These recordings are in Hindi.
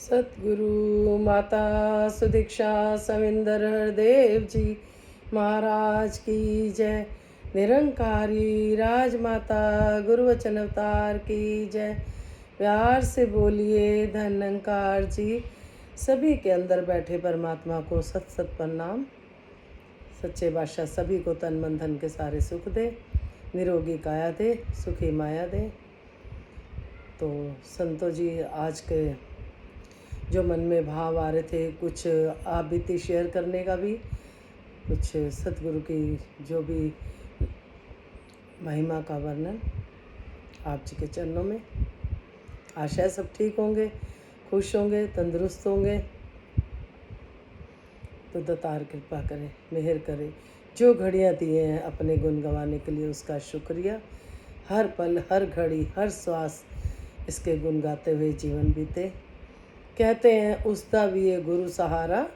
सतगुरु माता सुदीक्षा सविंदर देव जी महाराज की जय। निरंकारी राजमाता गुरुवचन अवतार की जय। प्यार से बोलिए धनंकार जी। सभी के अंदर बैठे परमात्मा को सत सत प्रणाम। सच्चे बादशाह सभी को तन मन धन के सारे सुख दे, निरोगी काया दे, सुखी माया दे। तो संतो जी, आज के जो मन में भाव आ रहे थे, कुछ आप बीती शेयर करने का भी, कुछ सतगुरु की जो भी महिमा का वर्णन आप जी के चरणों में। आशा सब ठीक होंगे, खुश होंगे, तंदुरुस्त होंगे। तो दातार कृपा करे, मेहर करे। जो घड़ियाँ दिए हैं अपने गुण गवाने के लिए, उसका शुक्रिया। हर पल, हर घड़ी, हर श्वास इसके गुण गाते हुए जीवन बीते। कहते हैं उसका भी है गुरु सहारा,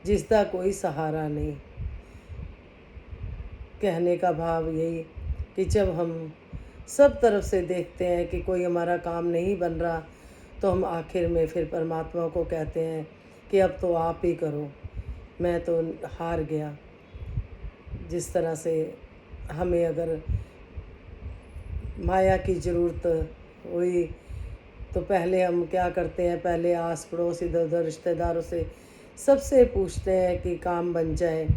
जिसका कोई सहारा नहीं। कहने का भाव यही कि जब हम सब तरफ से देखते हैं कि कोई हमारा काम नहीं बन रहा, तो हम आखिर में फिर परमात्मा को कहते हैं कि अब तो आप ही करो, मैं तो हार गया। जिस तरह से हमें अगर माया की ज़रूरत हुई तो पहले हम क्या करते हैं, पहले आस पड़ोस इधर उधर रिश्तेदारों से सबसे पूछते हैं कि काम बन जाए।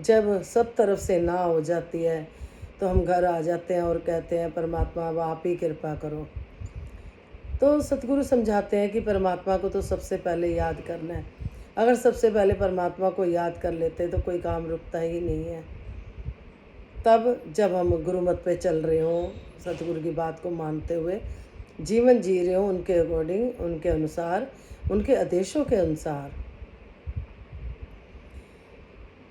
जब सब तरफ से ना हो जाती है तो हम घर आ जाते हैं और कहते हैं परमात्मा अब आप ही कृपा करो। तो सतगुरु समझाते हैं कि परमात्मा को तो सबसे पहले याद करना है। अगर सबसे पहले परमात्मा को याद कर लेते तो कोई काम रुकता ही नहीं है। तब जब हम गुरुमत पे चल रहे हों, सतगुरु की बात को मानते हुए जीवन जी रहे हों, उनके अकॉर्डिंग, उनके अनुसार, उनके आदेशों के अनुसार,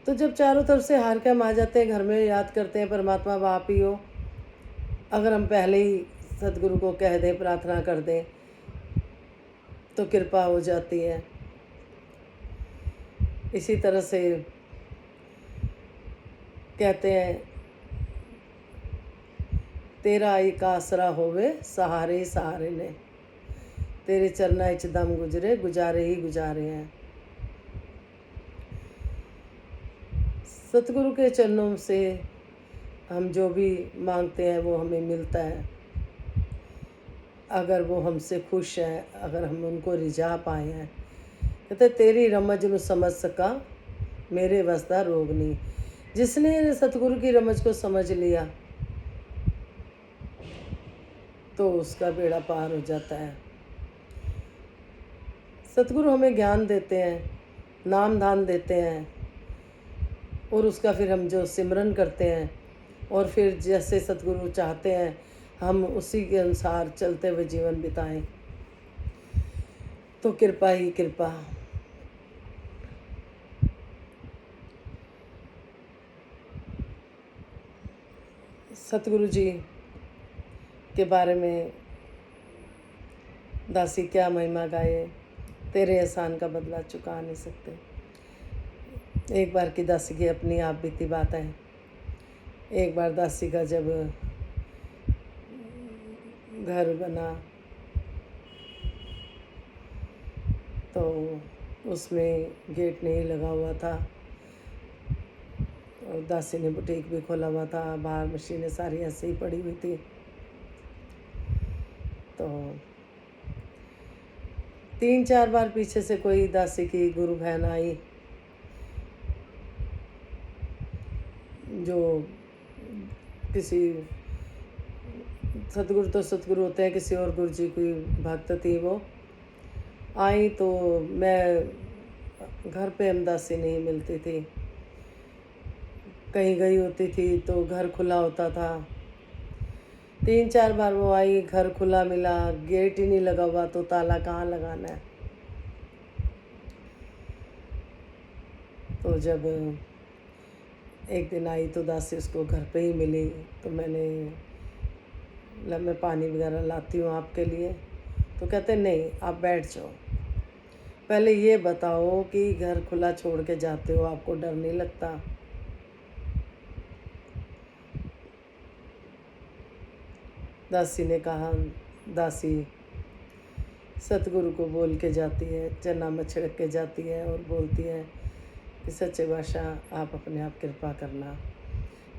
तो जब चारों तरफ से हार के हम आ जाते हैं, घर में याद करते हैं परमात्मा अब आप ही हो। अगर हम पहले ही सतगुरु को कह दें, प्रार्थना कर दें, तो कृपा हो जाती है। इसी तरह से कहते हैं तेरा एक आसरा होवे सहारे सहारे ने, तेरे चरना इच दम गुजरे गुजारे ही गुजारे हैं। सतगुरु के चरणों से हम जो भी मांगते हैं वो हमें मिलता है। अगर वो हमसे खुश हैं, अगर हम उनको रिझा पाए हैं। कहते तेरी रमज ਨੂੰ समझ सका मेरे वसदा रोग नहीं। जिसने सतगुरु की रमज को समझ लिया तो उसका बेड़ा पार हो जाता है। सतगुरु हमें ज्ञान देते हैं, नाम दान देते हैं, और उसका फिर हम जो सिमरन करते हैं और फिर जैसे सतगुरु चाहते हैं हम उसी के अनुसार चलते हुए जीवन बिताएं, तो कृपा ही कृपा। सतगुरु जी के बारे में दासी क्या महिमा गाए, तेरे एहसान का बदला चुका नहीं सकते। एक बार की दासी की अपनी आप बीती बात है। एक बार दासी का जब घर बना तो उसमें गेट नहीं लगा हुआ था और दासी ने बुटीक भी खोला हुआ था, बाहर मशीनें सारी ऐसे ही पड़ी हुई थी। तो 3-4 बार पीछे से कोई दासी की गुरु बहन आई, जो किसी सतगुरु तो सतगुरु होते हैं, किसी और गुरु जी की भक्त थी। वो आई तो मैं घर पे हम दासी नहीं मिलती थी, कहीं गई होती थी तो घर खुला होता था। 3-4 बार वो आई, घर खुला मिला, गेट ही नहीं लगा हुआ, तो ताला कहाँ लगाना है। तो जब एक दिन आई तो दासी उसको घर पे ही मिली, तो मैं पानी वगैरह लाती हूँ आपके लिए। तो कहते नहीं, आप बैठ जाओ, पहले ये बताओ कि घर खुला छोड़ के जाते हो, आपको डर नहीं लगता। दासी ने कहा, दासी सतगुरु को बोल के जाती है, चरनामा छिड़क के जाती है और बोलती है कि सच्चे बादशाह आप अपने आप कृपा करना,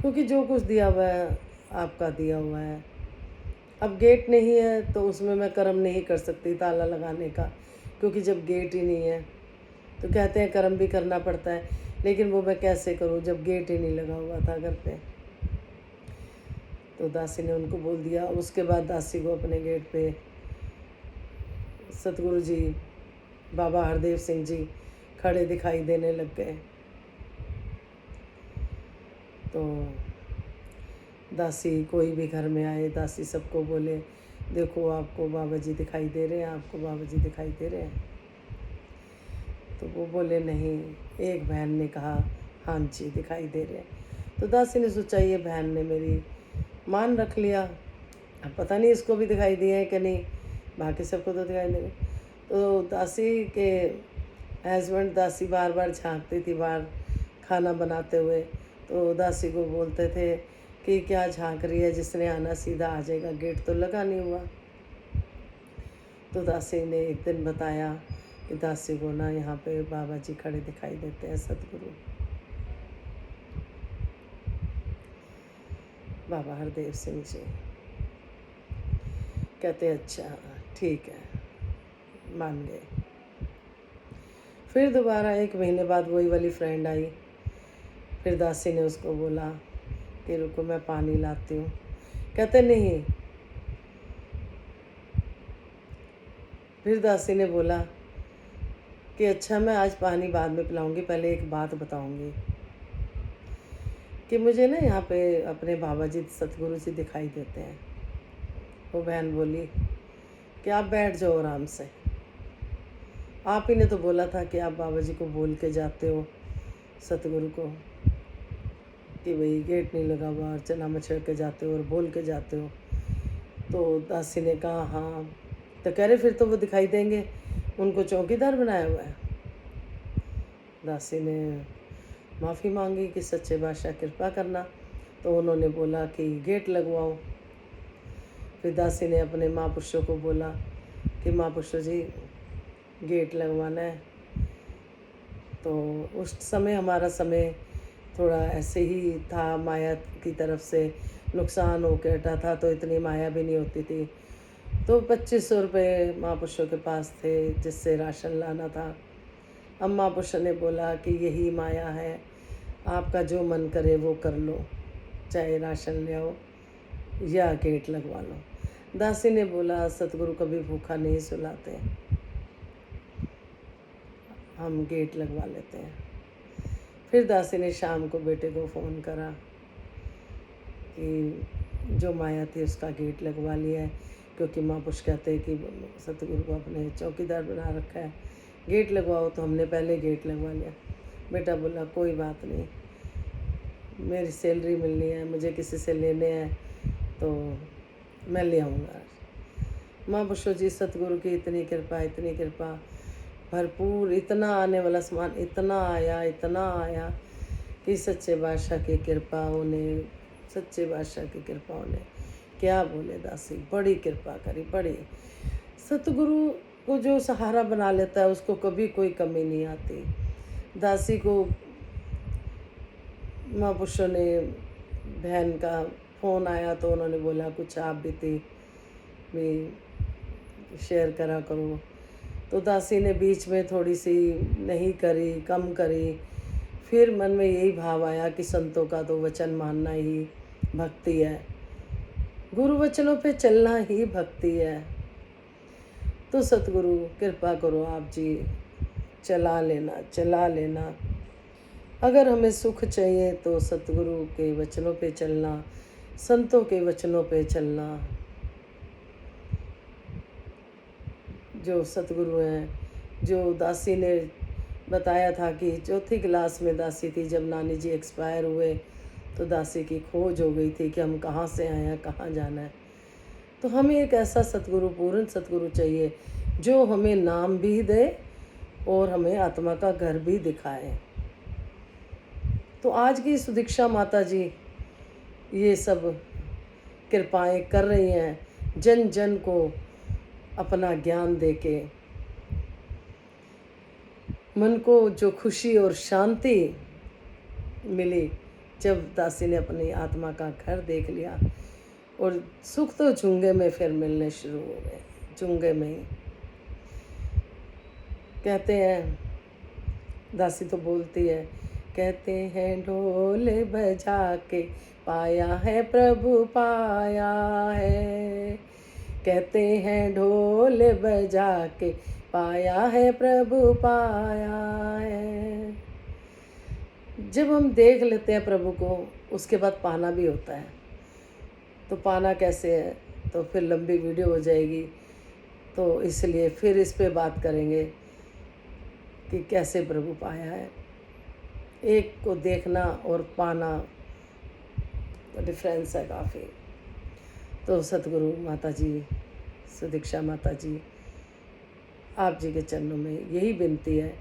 क्योंकि जो कुछ दिया हुआ है आपका दिया हुआ है। अब गेट नहीं है तो उसमें मैं कर्म नहीं कर सकती ताला लगाने का, क्योंकि जब गेट ही नहीं है तो कहते हैं कर्म भी करना पड़ता है, लेकिन वो मैं कैसे करूं जब गेट ही नहीं लगा हुआ था घर पे। तो दासी ने उनको बोल दिया। उसके बाद दासी को अपने गेट पे सतगुरु जी बाबा हरदेव सिंह जी खड़े दिखाई देने लग गए। तो दासी कोई भी घर में आए, दासी सबको बोले देखो आपको बाबा जी दिखाई दे रहे हैं, आपको बाबा जी दिखाई दे रहे हैं। तो वो बोले नहीं। एक बहन ने कहा हाँ जी दिखाई दे रहे हैं। तो दासी ने सोचा ये बहन ने मेरी मान रख लिया, अब पता नहीं इसको भी दिखाई दिए हैं कि नहीं, बाकी सबको तो दिखाई दे रहे। तो दासी के हस्बैंड दासी बार बार झांकती थी बाहर खाना बनाते हुए। तो दासी को बोलते थे कि क्या झांक रही है, जिसने आना सीधा आ जाएगा, गेट तो लगा नहीं हुआ। तो दासी ने एक दिन बताया कि दासी को ना यहाँ पे बाबा जी खड़े दिखाई देते हैं, सतगुरु बाबा हरदेव सिंह जी। कहते अच्छा ठीक है, मान गए। फिर दोबारा 1 महीने बाद वही वाली फ्रेंड आई। फिर दासी ने उसको बोला कि रुको मैं पानी लाती हूँ। कहते नहीं। फिर दासी ने बोला कि अच्छा मैं आज पानी बाद में पिलाऊंगी, पहले एक बात बताऊंगी कि मुझे ना यहाँ पे अपने बाबा जी सतगुरु जी दिखाई देते हैं। वो बहन बोली कि आप बैठ जाओ आराम से, आप ही ने तो बोला था कि आप बाबा जी को बोल के जाते हो सतगुरु को कि भाई गेट नहीं लगा हुआ, अर्चना में छिड़ के जाते हो और बोल के जाते हो। तो दासी ने कहा हाँ। तो कह रहे फिर तो वो दिखाई देंगे, उनको चौकीदार बनाया हुआ है। दासी ने माफ़ी मांगी कि सच्चे बादशाह कृपा करना। तो उन्होंने बोला कि गेट लगवाओ। फिर दासी ने अपने महापुरुषों को बोला कि महापुरुषों जी गेट लगवाना है। तो उस समय हमारा समय थोड़ा ऐसे ही था, माया की तरफ से नुकसान होकर हटा था, तो इतनी माया भी नहीं होती थी। तो 2500 रुपये महापुरुषों के पास थे जिससे राशन लाना था। अब महापुरुषों ने बोला कि यही माया है, आपका जो मन करे वो कर लो, चाहे राशन ले आओ या गेट लगवा लो। दासी ने बोला सतगुरु कभी भूखा नहीं सुलाते, हम गेट लगवा लेते हैं। फिर दासी ने शाम को बेटे को फ़ोन करा कि जो माया थी उसका गेट लगवा लिया है, क्योंकि महापुरुष कहते हैं कि सतगुरु को अपने चौकीदार बना रखा है, गेट लगवाओ। तो हमने पहले गेट लगवा लिया। बेटा बोला कोई बात नहीं, मेरी सैलरी मिलनी है, मुझे किसी से लेने हैं तो मैं ले आऊँगा। महापुरुषों जी सतगुरु की इतनी कृपा भरपूर, इतना आने वाला सामान इतना आया कि सच्चे बादशाह की कृपा उन्हें, सच्चे बादशाह की कृपा उन्हें क्या बोले। दासी बड़ी कृपा करी, बड़ी। सतगुरु को जो सहारा बना लेता है उसको कभी कोई कमी नहीं आती। दासी को महापुरुषों ने, बहन का फ़ोन आया तो उन्होंने बोला कुछ आप भी शेयर करा करो। तो दासी ने बीच में थोड़ी सी नहीं करी, कम करी। फिर मन में यही भाव आया कि संतों का तो वचन मानना ही भक्ति है, गुरु वचनों पे चलना ही भक्ति है। तो सतगुरु कृपा करो आप जी, चला लेना। अगर हमें सुख चाहिए तो सतगुरु के वचनों पे चलना, संतों के वचनों पे चलना। जो सतगुरु हैं, जो दासी ने बताया था कि चौथी क्लास में दासी थी जब नानी जी एक्सपायर हुए, तो दासी की खोज हो गई थी कि हम कहाँ से आए हैं, कहाँ जाना है। तो हमें एक ऐसा सतगुरु, पूर्ण सतगुरु चाहिए जो हमें नाम भी दे और हमें आत्मा का घर भी दिखाए। तो आज की सुदीक्षा माता जी ये सब कृपाएं कर रही हैं, जन जन को अपना ज्ञान देके मन को जो खुशी और शांति मिली जब दासी ने अपनी आत्मा का घर देख लिया, और सुख तो चुंगे में फिर मिलने शुरू हो गए, चुंगे में ही। कहते हैं, दासी तो बोलती है, कहते हैं ढोल बजा के पाया है प्रभु पाया है, कहते हैं ढोल बजा के पाया है प्रभु पाया है। जब हम देख लेते हैं प्रभु को, उसके बाद पाना भी होता है। तो पाना कैसे है, तो फिर लंबी वीडियो हो जाएगी, तो इसलिए फिर इस पे बात करेंगे कि कैसे प्रभु पाया है। एक को देखना और पाना डिफरेंस है काफ़ी। तो सतगुरु माता जी, सुदीक्षा माता जी, आप जी के चरणों में यही विनती है,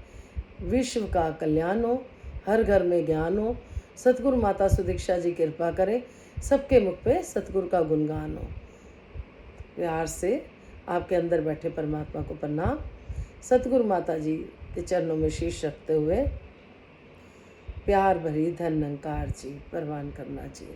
विश्व का कल्याण हो, हर घर में ज्ञान हो, सतगुरु माता सुदीक्षा जी कृपा करें, सबके मुख पे सतगुरु का गुणगान हो। प्यार से आपके अंदर बैठे परमात्मा को प्रणाम। सतगुरु माता जी के चरणों में शीश रखते हुए प्यार भरी धन निरंकार जी परवान करना जी।